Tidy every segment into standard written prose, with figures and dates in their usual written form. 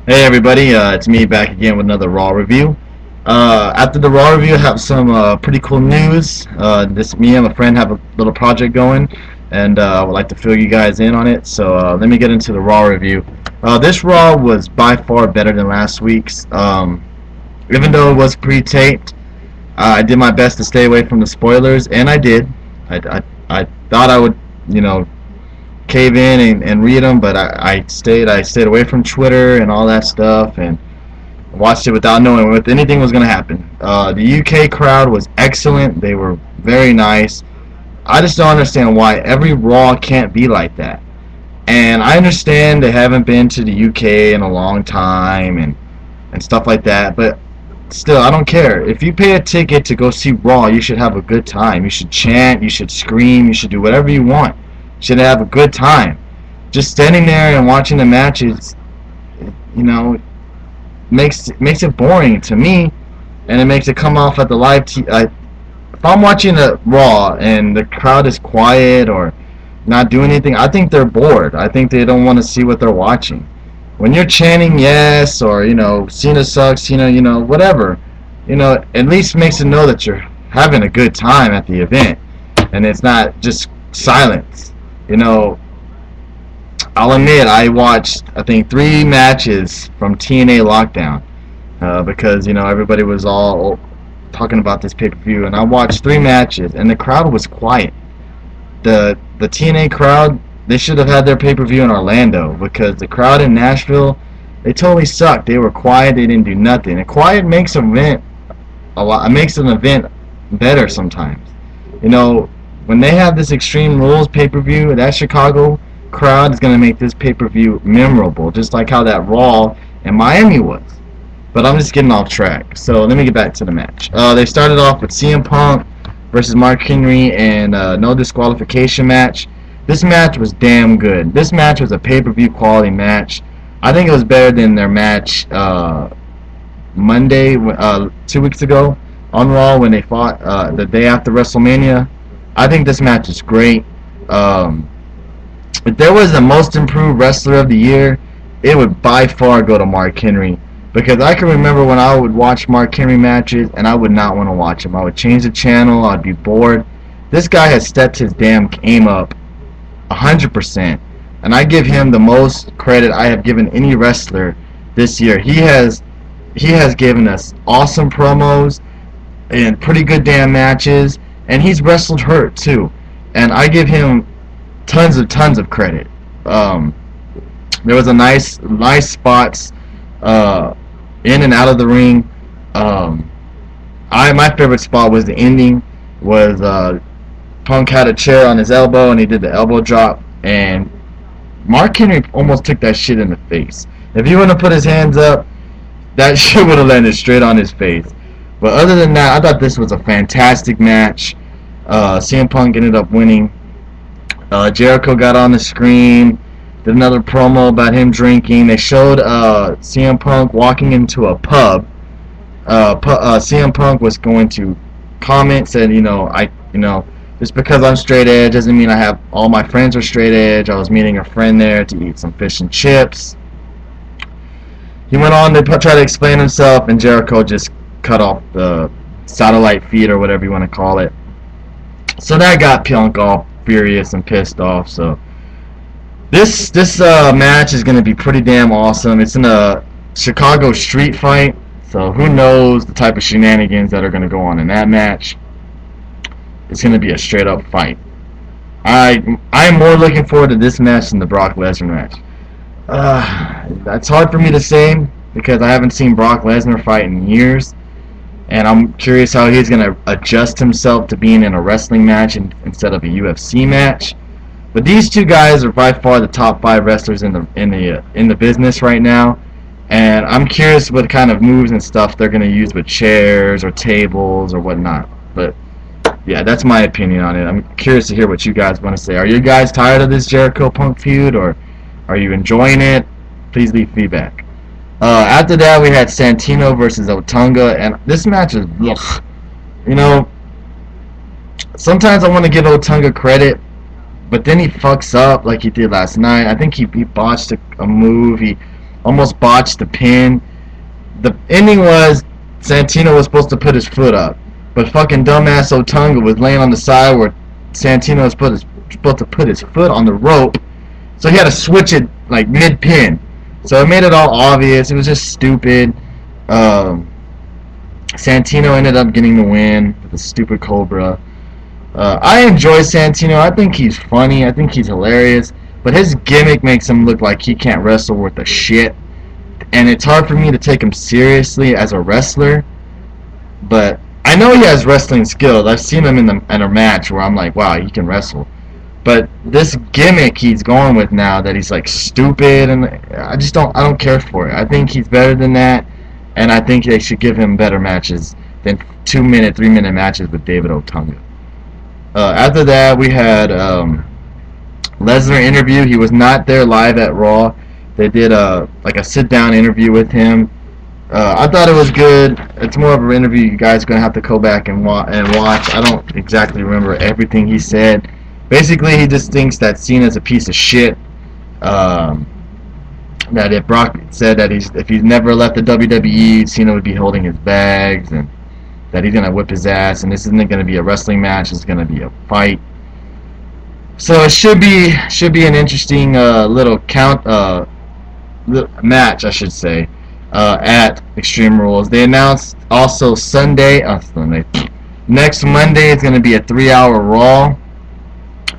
Hey everybody, it's me back again with another Raw review. After the Raw review, I have some pretty cool news. Me and my friend have a little project going, and I would like to fill you guys in on it. So let me get into the Raw review. This Raw was by far better than last week's. Even though it was pre-taped, I did my best to stay away from the spoilers, and I did. I thought I would, you know, cave in and read them, but I stayed away from Twitter and all that stuff and watched it without knowing what anything was going to happen. The UK crowd was excellent. They were very nice. I just don't understand why every Raw can't be like that. And I understand they haven't been to the UK in a long time and stuff like that, but still, I don't care. If you pay a ticket to go see Raw, you should have a good time. You should chant, you should scream, you should do whatever you want. You should have a good time. Just standing there and watching the matches, you know, makes it boring to me, and it makes it come off at the live if I'm watching a Raw and the crowd is quiet or not doing anything, I think they're bored. I think they don't want to see what they're watching. When you're chanting yes, or Cena sucks, Cena, whatever, at least makes it know that you're having a good time at the event, and it's not just silence. you know I'll admit I watched, I think, 3 matches from TNA Lockdown, because everybody was all talking about this pay-per-view, and I watched 3 matches and the crowd was quiet. The TNA crowd, they should have had their pay-per-view in Orlando, because the crowd in Nashville, they totally sucked. They were quiet. They didn't do nothing. And quiet makes an event a lot. It makes an event better sometimes. When they have this Extreme Rules pay-per-view, that Chicago crowd is going to make this pay-per-view memorable, just like how that Raw in Miami was. But I'm just getting off track. So let me get back to the match. They started off with CM Punk versus Mark Henry and no disqualification match. This match was damn good. This match was a pay-per-view quality match. I think it was better than their match Monday, 2 weeks ago on Raw, when they fought the day after WrestleMania. I think this match is great. If there was a most improved wrestler of the year, it would by far go to Mark Henry. Because I can remember when I would watch Mark Henry matches and I would not want to watch him. I would change the channel. I'd be bored. This guy has stepped his damn game up 100%. And I give him the most credit I have given any wrestler this year. He has given us awesome promos and pretty good damn matches. And he's wrestled hurt too. And I give him tons of credit. There was a nice spots in and out of the ring. My favorite spot was the ending. Punk had a chair on his elbow and he did the elbow drop, and Mark Henry almost took that shit in the face. If he wouldn't have put his hands up, that shit would have landed straight on his face. But other than that, I thought this was a fantastic match. CM Punk ended up winning. Jericho got on the screen, did another promo about him drinking. They showed CM Punk walking into a pub. CM Punk was going to comment, said, just because I'm straight edge doesn't mean all my friends are straight edge. I was meeting a friend there to eat some fish and chips. He went on to try to explain himself, and Jericho just cut off the satellite feed, or whatever you want to call it. So that got Punk all furious and pissed off. So this match is going to be pretty damn awesome. It's in a Chicago street fight, so who knows the type of shenanigans that are going to go on in that match. It's going to be a straight up fight. I'm more looking forward to this match than the Brock Lesnar match. That's hard for me to say because I haven't seen Brock Lesnar fight in years, and I'm curious how he's going to adjust himself to being in a wrestling match instead of a UFC match. But these two guys are by far the top 5 wrestlers in the business right now, and I'm curious what kind of moves and stuff they're going to use with chairs or tables or whatnot. But yeah, that's my opinion on it. I'm curious to hear what you guys want to say. Are you guys tired of this Jericho Punk feud, or are you enjoying it? Please leave feedback. After that, we had Santino versus Otunga, and this match is, sometimes I want to give Otunga credit, but then he fucks up like he did last night. I think he botched a move. He almost botched the pin. The ending was Santino was supposed to put his foot up, but fucking dumbass Otunga was laying on the side where Santino was supposed to put his foot on the rope, so he had to switch it like mid-pin. So it made it all obvious. It was just stupid. Santino ended up getting the win with the stupid Cobra. I enjoy Santino. I think he's funny. I think he's hilarious. But his gimmick makes him look like he can't wrestle worth a shit. And it's hard for me to take him seriously as a wrestler. But I know he has wrestling skills. I've seen him in a match where I'm like, wow, he can wrestle. But this gimmick he's going with now, that he's like stupid, and I don't care for it. I think he's better than that, and I think they should give him better matches than 2-minute, 3-minute matches with David Otunga. After that, we had Lesnar interview. He was not there live at Raw. They did a sit-down interview with him. I thought it was good. It's more of an interview you guys are going to have to go back and watch. I don't exactly remember everything he said. Basically, he just thinks that Cena's a piece of shit. That if Brock said that if he's never left the WWE, Cena would be holding his bags, and that he's gonna whip his ass. And this isn't gonna be a wrestling match; it's gonna be a fight. So it should be an interesting little match, I should say, at Extreme Rules. They announced also next Monday is gonna be a 3-hour Raw.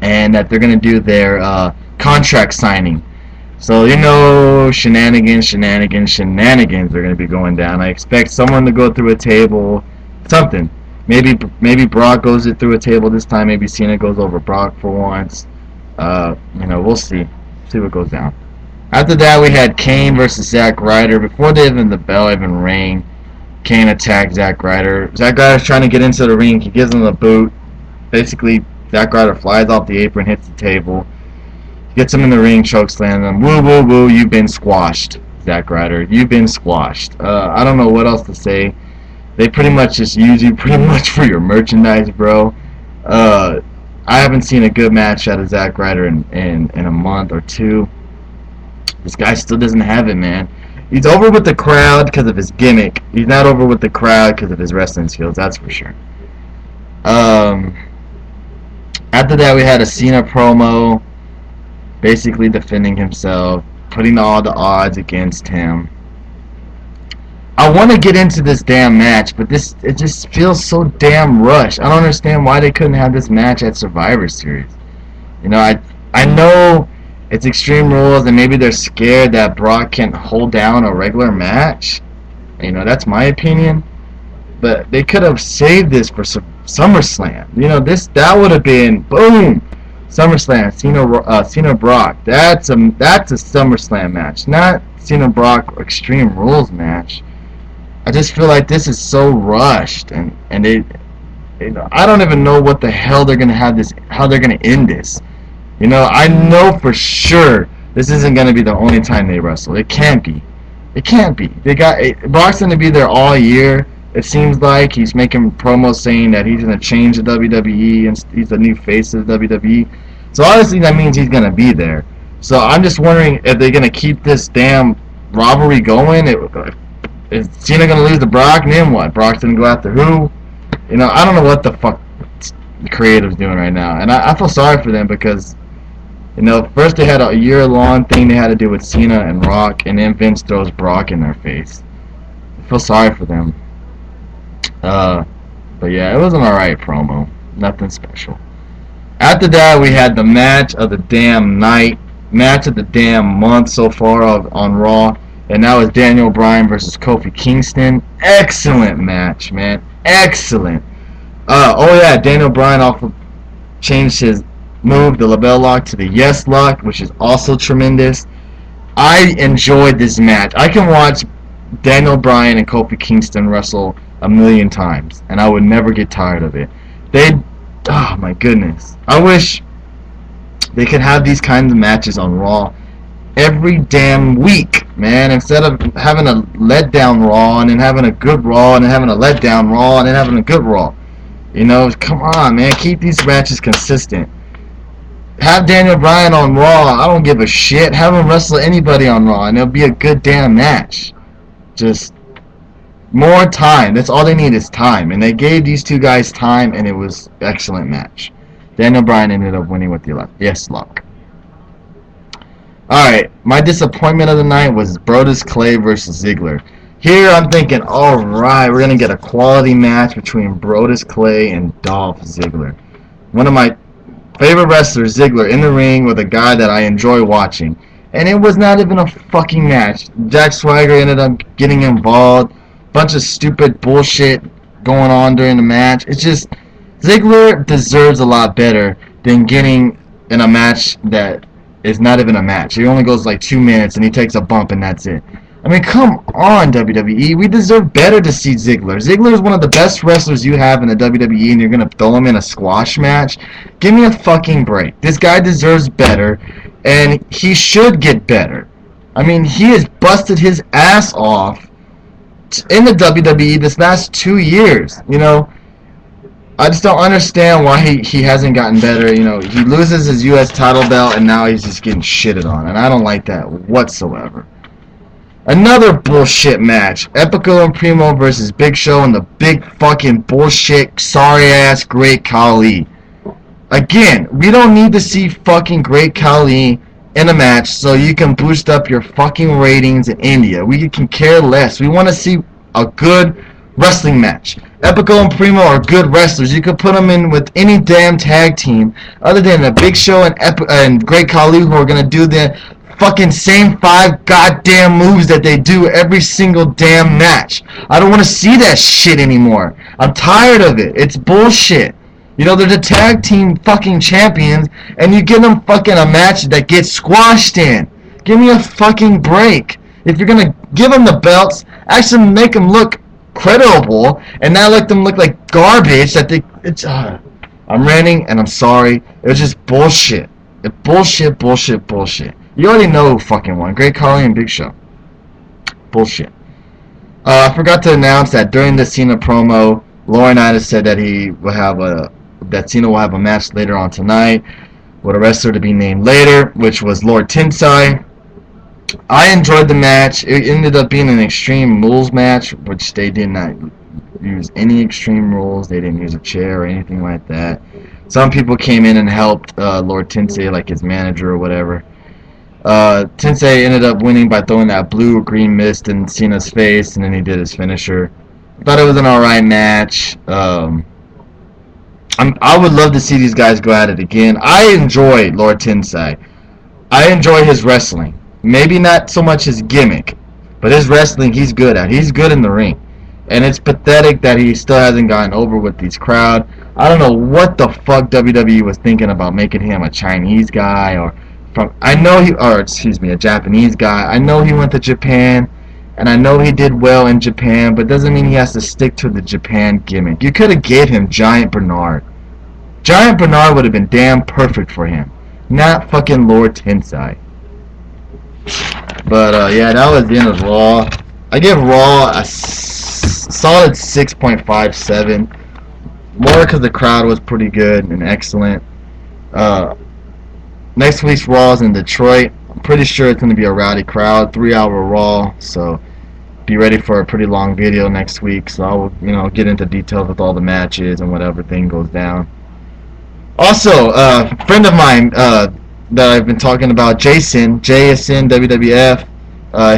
And that they're going to do their contract signing. So, shenanigans are going to be going down. I expect someone to go through a table, something. Maybe Brock goes it through a table this time. Maybe Cena goes over Brock for once. We'll see. See what goes down. After that, we had Kane versus Zack Ryder. Before the bell even rang, Kane attacked Zack Ryder. Zack Ryder's trying to get into the ring. He gives him a boot. Basically, Zack Ryder flies off the apron, hits the table, gets him in the ring, chokeslam him. Woo, woo, woo, you've been squashed, Zack Ryder. You've been squashed. I don't know what else to say. They pretty much just use you pretty much for your merchandise, bro. I haven't seen a good match out of Zack Ryder in a month or two. This guy still doesn't have it, man. He's over with the crowd because of his gimmick. He's not over with the crowd because of his wrestling skills, that's for sure. After that, we had a Cena promo, basically defending himself, putting all the odds against him. I want to get into this damn match, but it just feels so damn rushed. I don't understand why they couldn't have this match at Survivor Series. I know it's Extreme Rules, and maybe they're scared that Brock can't hold down a regular match. That's my opinion. But they could have saved this for SummerSlam. That would have been boom. SummerSlam, Cena Brock. That's a SummerSlam match, not Cena Brock Extreme Rules match. I just feel like this is so rushed, and they, I don't even know what the hell they're gonna have this. How they're gonna end this. I know for sure this isn't gonna be the only time they wrestle. It can't be. It can't be. Brock's gonna be there all year. It seems like he's making promos saying that he's going to change the WWE and he's the new face of the WWE. So obviously that means he's going to be there. So I'm just wondering if they're going to keep this damn rivalry going. Is Cena going to lose to Brock? And then what? Brock's going to go after who? I don't know what the fuck the creative's doing right now. And I feel sorry for them because, first they had a year-long thing they had to do with Cena and Rock, and then Vince throws Brock in their face. I feel sorry for them. But yeah, it was an alright promo. Nothing special. After that, we had the match of the damn night. Match of the damn month so far on Raw. And that was Daniel Bryan versus Kofi Kingston. Excellent match, man. Excellent. Daniel Bryan also changed his move, the label lock, to the yes lock, which is also tremendous. I enjoyed this match. I can watch Daniel Bryan and Kofi Kingston wrestle a million times, and I would never get tired of it. Oh my goodness. I wish they could have these kinds of matches on Raw every damn week, man, instead of having a letdown Raw and then having a good Raw and then having a letdown Raw and then having a good Raw. Come on, man, keep these matches consistent. Have Daniel Bryan on Raw. I don't give a shit. Have him wrestle anybody on Raw, and it'll be a good damn match. Just more time. That's all they need is time, and they gave these two guys time, and it was an excellent match. Daniel Bryan ended up winning with the yes lock. Alright, my disappointment of the night was Brodus Clay versus Ziggler. Here I'm thinking, alright, we're going to get a quality match between Brodus Clay and Dolph Ziggler. One of my favorite wrestlers, Ziggler, in the ring with a guy that I enjoy watching. And it was not even a fucking match. Jack Swagger ended up getting involved. Bunch of stupid bullshit going on during the match. It's just, Ziggler deserves a lot better than getting in a match that is not even a match. He only goes like 2 minutes and he takes a bump and that's it. I mean, come on, WWE. We deserve better to see Ziggler. Ziggler is one of the best wrestlers you have in the WWE, and you're going to throw him in a squash match? Give me a fucking break. This guy deserves better, and he should get better. I mean, he has busted his ass off in the WWE this last 2 years. You know, I just don't understand why he hasn't gotten better. You know, he loses his U.S. title belt, and now he's just getting shitted on, and I don't like that whatsoever. Another bullshit match. Epico and Primo versus Big Show and the big fucking bullshit sorry-ass Great Khali. Again, we don't need to see fucking Great Khali in a match so you can boost up your fucking ratings in India. We can care less. We want to see a good wrestling match. Epico and Primo are good wrestlers. You could put them in with any damn tag team other than the Big Show and Great Khali, who are going to do the fucking same 5 goddamn moves that they do every single damn match. I don't want to see that shit anymore. I'm tired of it. It's bullshit. You know, they're the tag team fucking champions, and you give them fucking a match that gets squashed in. Give me a fucking break. If you're gonna give them the belts, actually make them look credible, and not let them look like garbage. I'm ranting, and I'm sorry. It was just bullshit. Bullshit. You already know who fucking won. Great Khali and Big Show. Bullshit. I forgot to announce that during the Cena promo, Laurinaitis said that Cena will have a match later on tonight with a wrestler to be named later, which was Lord Tensai. I enjoyed the match. It ended up being an Extreme Rules match, which they did not use any Extreme Rules. They didn't use a chair or anything like that. Some people came in and helped Lord Tensai, like his manager or whatever. Tensei ended up winning by throwing that blue or green mist in Cena's face, and then he did his finisher. Thought it was an alright match. I would love to see these guys go at it again. I enjoy Lord Tensei. I enjoy his wrestling. Maybe not so much his gimmick, but his wrestling he's good at. He's good in the ring. And it's pathetic that he still hasn't gotten over with these crowd. I don't know what the fuck WWE was thinking about making him a Chinese guy or a Japanese guy. I know he went to Japan, and I know he did well in Japan, but doesn't mean he has to stick to the Japan gimmick. You could have gave him Giant Bernard. Giant Bernard would have been damn perfect for him, not fucking Lord Tensai. But yeah, that was the end of Raw. I give Raw a solid 6.57. More because the crowd was pretty good and excellent. Next week's Raw is in Detroit. I'm pretty sure it's going to be a rowdy crowd, 3-hour Raw, so be ready for a pretty long video next week. So I'll get into details with all the matches and whatever thing goes down. Also, a friend of mine that I've been talking about, JSN WWF,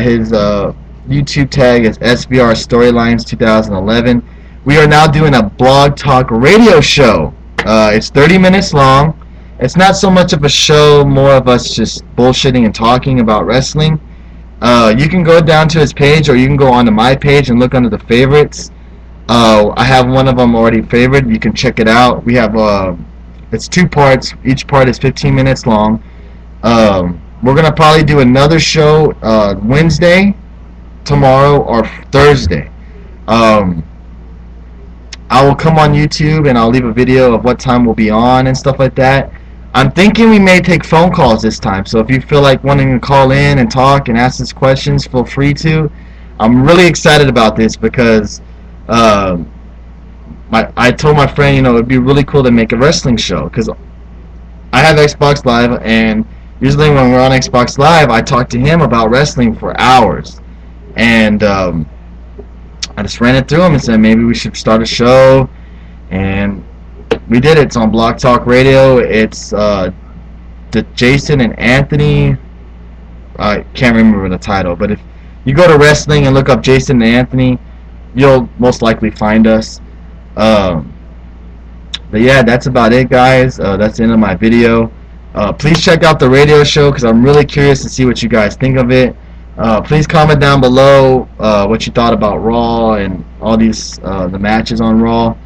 his YouTube tag is SBR Storylines 2011. We are now doing a blog talk radio show. It's 30 minutes long. It's not so much of a show, more of us just bullshitting and talking about wrestling. You can go down to his page, or you can go onto my page and look under the favorites. I have one of them already favored. You can check it out. We have it's 2 parts. Each part is 15 minutes long. We're gonna probably do another show Wednesday, tomorrow, or Thursday. I will come on YouTube and I'll leave a video of what time we'll be on and stuff like that. I'm thinking we may take phone calls this time, so if you feel like wanting to call in and talk and ask us questions, feel free to. I'm really excited about this because I told my friend, it'd be really cool to make a wrestling show, because I have Xbox Live, and usually when we're on Xbox Live, I talk to him about wrestling for hours. And I just ran it through him and said maybe we should start a show, and we did it. It's on Block Talk Radio. It's the Jason and Anthony. I can't remember the title, but if you go to wrestling and look up Jason and Anthony, you'll most likely find us. Um, but yeah, that's about it, guys. That's the end of my video. Please check out the radio show because I'm really curious to see what you guys think of it. Please comment down below what you thought about Raw and all these the matches on Raw.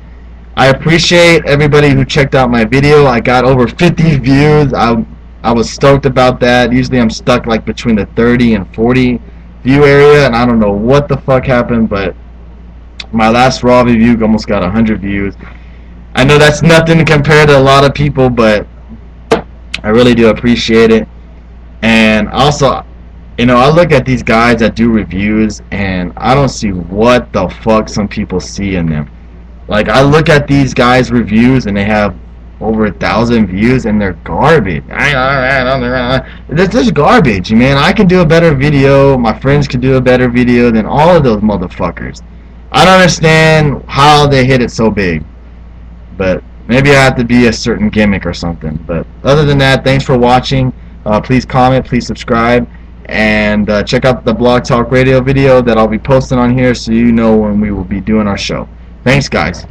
I appreciate everybody who checked out my video. I got over 50 views. I was stoked about that. Usually I'm stuck like between the 30 and 40 view area, and I don't know what the fuck happened, but my last Raw review almost got 100 views. I know that's nothing compared to a lot of people, but I really do appreciate it. And also, you know, I look at these guys that do reviews, and I don't see what the fuck some people see in them. Like, I look at these guys' reviews, and they have over 1,000 views, and they're garbage. This is garbage, man. I can do a better video. My friends can do a better video than all of those motherfuckers. I don't understand how they hit it so big. But maybe I have to be a certain gimmick or something. But other than that, thanks for watching. Please comment, please subscribe, and check out the Blog Talk Radio video that I'll be posting on here so you know when we will be doing our show. Thanks, guys.